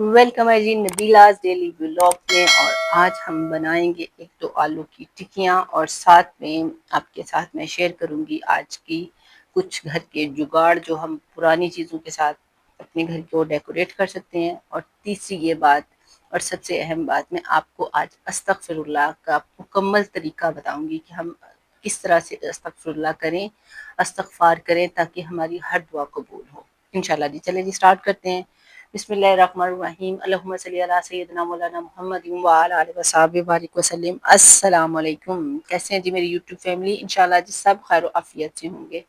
Welcome ہے جی نبیلاز daily vlog میں، اور آج ہم بنائیں گے ایک تو آلو کی ٹکیاں، اور ساتھ میں آپ کے ساتھ میں شیئر کروں گی آج کی کچھ گھر کے جگاڑ جو ہم پرانی چیزوں کے ساتھ اپنے گھر کو ڈیکوریٹ کر سکتے ہیں۔ اور تیسری یہ بات اور سب سے اہم بات، میں آپ کو آج استغفر اللہ کا مکمل طریقہ بتاؤں گی کہ ہم کس طرح سے استغفر اللہ کریں، استغفار کریں، تاکہ ہماری ہر دعا قبول ہو انشاءاللہ۔ جی چلیں جی اسٹارٹ کرتے ہیں۔ بسم اللہ الرحمن الرحیم، اللہم صلی علی سیدنا مولانا محمد وعلی آلہ وصحبہ بارک وسلم۔ السلام علیکم، کیسے ہیں جی میری یوٹیوب فیملی؟ انشاءاللہ جی سب خیر و عافیت سے ہوں گے۔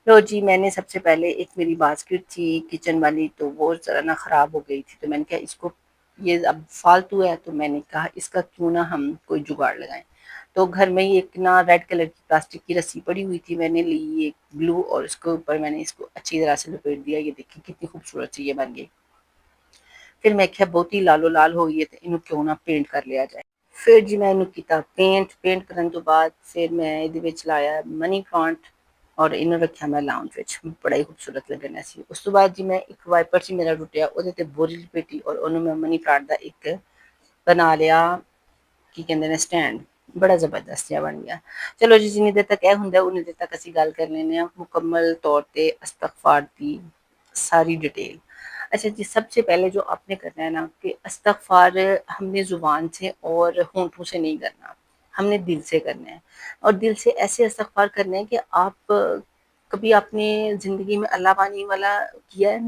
لو جی، میں نے سب سے پہلے ایک میری باسکٹ تھی کچن والی، تو وہ ذرا نا خراب ہو گئی تھی، تو میں نے کہا اس کو، یہ اب فالتو ہے، تو میں نے کہا اس کا کیوں نہ ہم کوئی جگاڑ لگائیں۔ تو گھر میں ہی ایک نا ریڈ کلر کی پلاسٹک کی رسی پڑی ہوئی تھی، میں نے لی ایک گلو، اور اس کے اوپر میں نے اس کو اچھی طرح سے لپیٹ دیا۔ یہ دیکھیں کتنی خوبصورت سی یہ بن گئی۔ پھر میں کہا بہت ہی لالو لال ہو گئی، تو انہوں کیوں نہ پینٹ کر لیا جائے۔ پھر جی میں انہوں کیتا پینٹ کرنے تو بعد پھر میں یہ وچ لایا منی پلانٹ، اور انہوں رکھا میں لاؤنج وچ، بڑا ہی خوبصورت لگنا سی۔ اس تو بعد جی میں ایک وائپر سی میرا ٹوٹیا، وہ تے بوری لپیٹی، اور انہوں میں منی پلانٹ دا ایک بنا لیا، کی کہندے نے سٹینڈ، بڑا زبردست جہا بن گیا۔ چلو جی جنی دیر تک اے ہوندا ہے، انہی دیر تک اسی گل کر لینے ہیں مکمل طور تے استغفار دی ساری ڈیٹیل۔ اچھا جی، سب سے پہلے جو آپ نے کرنا ہے نا، کہ استغفار ہم نے زبان سے اور ہونٹوں سے نہیں کرنا، ہم نے دل سے کرنا ہے۔ اور دل سے ایسے استغفار کرنا ہے کہ آپ کبھی آپ نے زندگی میں اللہ پانی والا کیا ہے؟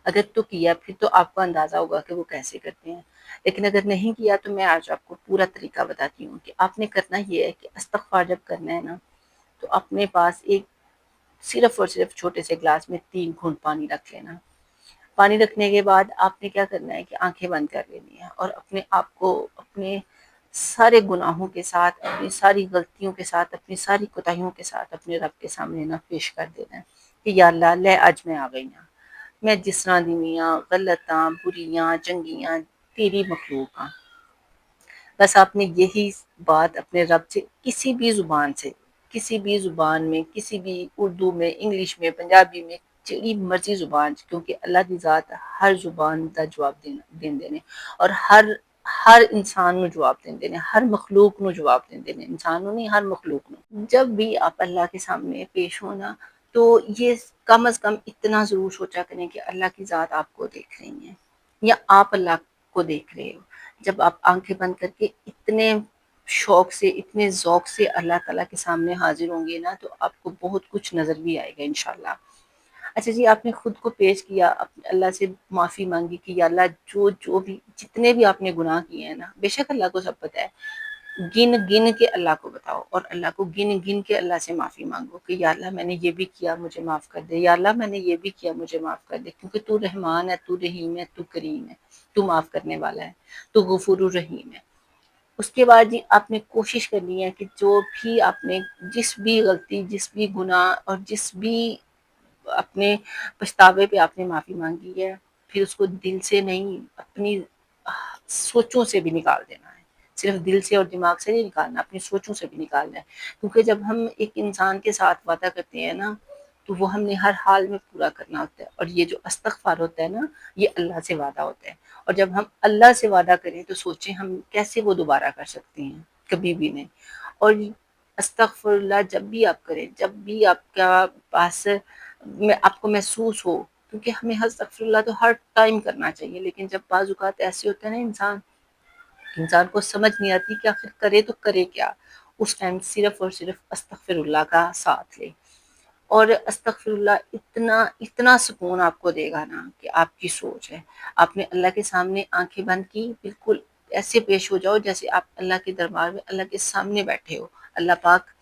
اگر تو کیا پھر تو آپ کو اندازہ ہوگا کہ وہ کیسے کرتے ہیں، لیکن اگر نہیں کیا تو میں آج آپ کو پورا طریقہ بتاتی ہوں کہ آپ نے کرنا یہ ہے کہ استغفار جب کرنا ہے نا، تو اپنے پاس ایک صرف اور صرف چھوٹے سے گلاس میں 3 گھونٹ پانی رکھ لینا۔ پانی رکھنے کے بعد آپ نے کیا کرنا ہے کہ آنکھیں بند کر لینی ہیں، اور اپنے آپ کو اپنے سارے گناہوں کے ساتھ، اپنی ساری غلطیوں کے ساتھ، اپنی ساری کوتاہیوں کے ساتھ اپنے رب کے سامنے نہ پیش کر دینا ہے کہ یا اللہ، لے اج میں آ گئی ہاں، میں جس طرح دیاں غلطاں بریاں چنگیاں تیری مخلوق ہاں۔ بس آپ نے یہی بات اپنے رب سے کسی بھی زبان سے، کسی بھی زبان میں، کسی بھی اردو میں، انگلش میں، پنجابی میں، جیڑی مرضی زبان، کیونکہ اللہ کی ذات ہر زبان دا جواب دیندے نے، اور ہر انسان نو جواب دیندے نے، ہر مخلوق نو جواب دیندے نے، انسان نو نہیں، ہر مخلوق نو۔ جب بھی آپ اللہ کے سامنے پیش ہونا، تو یہ کم از کم اتنا ضرور سوچا کریں کہ اللہ کی ذات آپ کو دیکھ رہی ہیں، یا آپ اللہ کو دیکھ رہے ہو۔ جب آپ آنکھیں بند کر کے اتنے شوق سے، اتنے ذوق سے اللہ تعالیٰ کے سامنے حاضر ہوں گے نا، تو آپ کو بہت کچھ نظر بھی آئے گا انشاءاللہ۔ اچھا جی، آپ نے خود کو پیش کیا، اللہ سے معافی مانگی کہ یا اللہ، جو بھی جتنے بھی آپ نے گناہ کیے ہیں نا، بے شک اللہ کو سب پتہ ہے، گن گن کے اللہ کو بتاؤ، اور اللہ کو گن گن کے اللہ سے معافی مانگو کہ یا اللہ، میں نے یہ بھی کیا، مجھے معاف کر دے، یا اللہ میں نے یہ بھی کیا، مجھے معاف کر دے، کیونکہ تو رحمان ہے، تو رحیم ہے، تو کریم ہے، تو معاف کرنے والا ہے، تو غفور الرحیم ہے۔ اس کے بعد جی آپ نے کوشش کرنی ہے کہ جو بھی آپ نے، جس بھی غلطی، جس بھی گناہ، اور جس بھی اپنے پچھتاوے پہ آپ نے معافی مانگی ہے، پھر اس کو دل سے نہیں، اپنی سوچوں سے بھی نکال دینا ہے۔ صرف دل سے اور دماغ سے نہیں نکالنا، اپنی سوچوں سے بھی نکالنا ہے، کیونکہ جب ہم ایک انسان کے ساتھ وعدہ کرتے ہیں نا، تو وہ ہم نے ہر حال میں پورا کرنا ہوتا ہے۔ اور یہ جو استغفار ہوتا ہے نا، یہ اللہ سے وعدہ ہوتا ہے، اور جب ہم اللہ سے وعدہ کریں تو سوچیں ہم کیسے وہ دوبارہ کر سکتے ہیں، کبھی بھی نہیں۔ اور استغفر اللہ جب بھی آپ کریں، جب بھی آپ کا پاس میں آپ کو محسوس ہو، کیونکہ ہمیں استغفر اللہ تو ہر ٹائم کرنا چاہیے، لیکن جب بعض اوقات ایسے ہوتے ہیں نا، انسان کو سمجھ نہیں آتی کہ آخر کرے تو کرے کیا، اس ٹائم صرف اور صرف استغفر اللہ کا ساتھ لے۔ اور استغفر اللہ اتنا سکون آپ کو دے گا نا، کہ آپ کی سوچ ہے، آپ نے اللہ کے سامنے آنکھیں بند کی، بالکل ایسے پیش ہو جاؤ جیسے آپ اللہ کے دربار میں اللہ کے سامنے بیٹھے ہو، اللہ پاک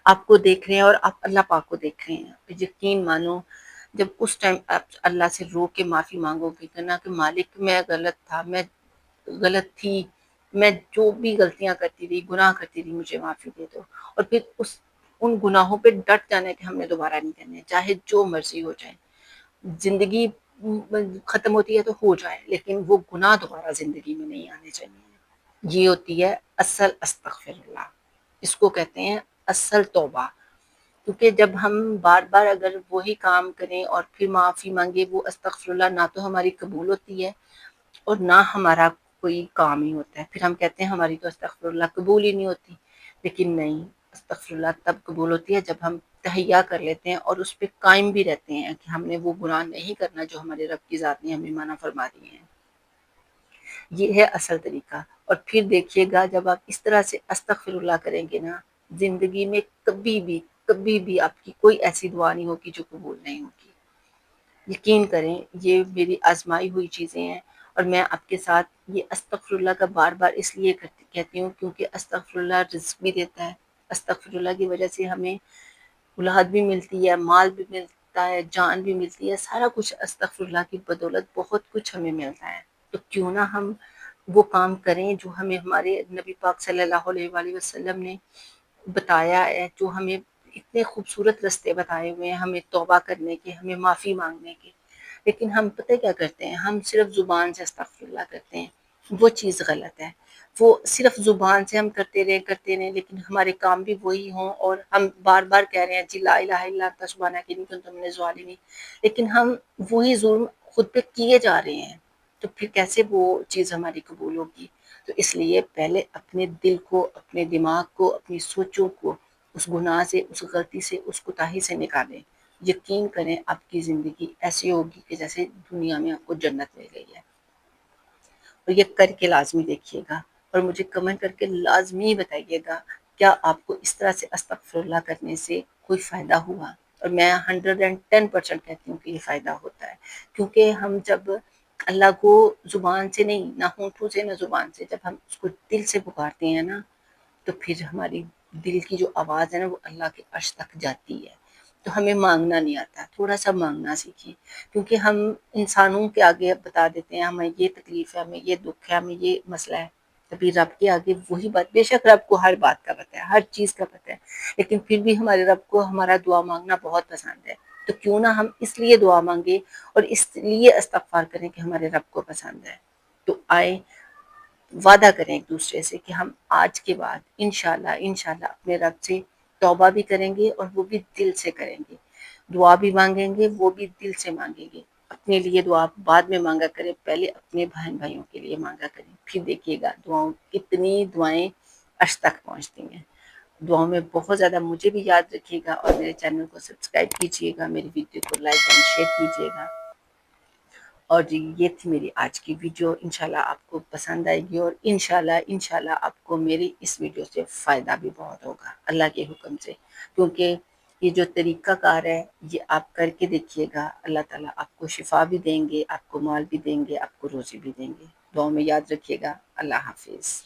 آپ کو دیکھ رہے ہیں اور آپ اللہ پاک کو دیکھ رہے ہیں۔ یقین مانو، جب اس ٹائم آپ اللہ سے رو کے معافی مانگو گے کہنا کہ مالک، میں غلط تھا، میں غلط تھی، میں جو بھی غلطیاں کرتی رہی، گناہ کرتی رہی، مجھے معافی دے دو، اور پھر ان گناہوں پہ ڈٹ جانا ہے کہ ہم نے دوبارہ نہیں کرنے، چاہے جو مرضی ہو جائے، زندگی ختم ہوتی ہے تو ہو جائے، لیکن وہ گناہ دوبارہ زندگی میں نہیں آنے چاہیے۔ یہ ہوتی ہے اصل استغفر اللہ، اس کو کہتے ہیں اصل توبہ۔ کیونکہ جب ہم بار بار اگر وہی کام کریں اور پھر معافی مانگے، وہ استغفر اللہ نہ تو ہماری قبول ہوتی ہے اور نہ ہمارا کوئی کام ہی ہوتا ہے۔ پھر ہم کہتے ہیں ہماری تو استغفر اللہ قبول ہی نہیں ہوتی، لیکن نہیں، استغفر اللہ تب قبول ہوتی ہے جب ہم تہیہ کر لیتے ہیں اور اس پہ قائم بھی رہتے ہیں کہ ہم نے وہ گناہ نہیں کرنا جو ہمارے رب کی ذات نے ہمیں منع فرما دی ہیں۔ یہ ہے اصل طریقہ۔ اور پھر دیکھیے گا جب آپ اس طرح سے استغفر اللہ کریں گے نا، زندگی میں کبھی بھی آپ کی کوئی ایسی دعا نہیں ہوگی جو قبول نہیں ہوگی۔ یقین کریں، یہ میری آزمائی ہوئی چیزیں ہیں، اور میں آپ کے ساتھ یہ استغفر اللہ کا بار بار اس لیے کہتی ہوں کیونکہ استغفر اللہ رزق بھی دیتا ہے۔ استغفر اللہ کی وجہ سے ہمیں اولاد بھی ملتی ہے، مال بھی ملتا ہے، جان بھی ملتی ہے، سارا کچھ استغفر اللہ کی بدولت بہت کچھ ہمیں ملتا ہے۔ تو کیوں نہ ہم وہ کام کریں جو ہمیں ہمارے نبی پاک صلی اللہ علیہ وآلہ وسلم نے بتایا ہے، جو ہمیں اتنے خوبصورت رستے بتائے ہوئے ہیں ہمیں توبہ کرنے کے، ہمیں معافی مانگنے کے۔ لیکن ہم پتہ کیا کرتے ہیں، ہم صرف زبان سے استغفر اللہ کرتے ہیں، وہ چیز غلط ہے۔ وہ صرف زبان سے ہم کرتے رہے لیکن ہمارے کام بھی وہی ہوں، اور ہم بار بار کہہ رہے ہیں جی لا الہ الا انت سبحانک انی کنت من الظالمین، لیکن ہم وہی ظلم خود پہ کیے جا رہے ہیں، تو پھر کیسے وہ چیز ہماری قبول ہوگی؟ تو اس لیے پہلے اپنے دل کو، اپنے دماغ کو، اپنی سوچوں کو اس گناہ سے، اس غلطی سے، اس کوتاہی سے نکالیں۔ یقین کریں آپ کی زندگی ایسی ہوگی کہ جیسے دنیا میں آپ کو جنت مل گئی ہے۔ اور یہ کر کے لازمی دیکھیے گا، اور مجھے کمنٹ کر کے لازمی بتائیے گا کیا آپ کو اس طرح سے استغفر اللہ کرنے سے کوئی فائدہ ہوا؟ اور میں 110% کہتی ہوں کہ یہ فائدہ ہوتا ہے، کیونکہ ہم جب اللہ کو زبان سے نہیں، نہ ہونٹوں سے نہ زبان سے، جب ہم اس کو دل سے پکارتے ہیں نا، تو پھر ہماری دل کی جو آواز ہے نا وہ اللہ کے عرش تک جاتی ہے۔ تو ہمیں مانگنا نہیں آتا، تھوڑا سا مانگنا سیکھیں، کیونکہ ہم انسانوں کے آگے بتا دیتے ہیں ہمیں یہ تکلیف ہے، ہمیں یہ دکھ ہے، ہمیں یہ مسئلہ ہے، کبھی رب کے آگے وہی بات، بے شک رب کو ہر بات کا پتہ ہے، ہر چیز کا پتہ ہے، لیکن پھر بھی ہمارے رب کو ہمارا دعا مانگنا بہت پسند ہے۔ تو کیوں نہ ہم اس لیے دعا مانگے اور اس لیے استغفار کریں کہ ہمارے رب کو پسند ہے۔ تو آئے وعدہ کریں ایک دوسرے سے کہ ہم آج کے بعد انشاءاللہ اپنے رب سے توبہ بھی کریں گے، اور وہ بھی دل سے کریں گے، دعا بھی مانگیں گے، وہ بھی دل سے مانگیں گے۔ اپنے لیے دعا بعد میں مانگا کریں، پہلے اپنے بہن بھائیوں کے لیے مانگا کریں، پھر دیکھیے گا کتنی دعائیں عرش تک پہنچتی ہیں۔ دعاؤں میں بہت زیادہ مجھے بھی یاد رکھیے گا، اور میرے چینل کو سبسکرائب کیجیے گا، میری ویڈیو کو لائک اینڈ شیئر کیجیے گا۔ اور جی یہ تھی میری آج کی ویڈیو، انشاءاللہ آپ کو پسند آئے گی، اور انشاءاللہ آپ کو میری اس ویڈیو سے فائدہ بھی بہت ہوگا اللہ کے حکم سے، کیونکہ یہ جو طریقہ کار ہے یہ آپ کر کے دیکھیے گا، اللہ تعالیٰ آپ کو شفا بھی دیں گے، آپ کو مال بھی دیں گے، آپ کو روزی بھی دیں گے۔ دعاؤں میں یاد رکھیے گا۔ اللہ حافظ۔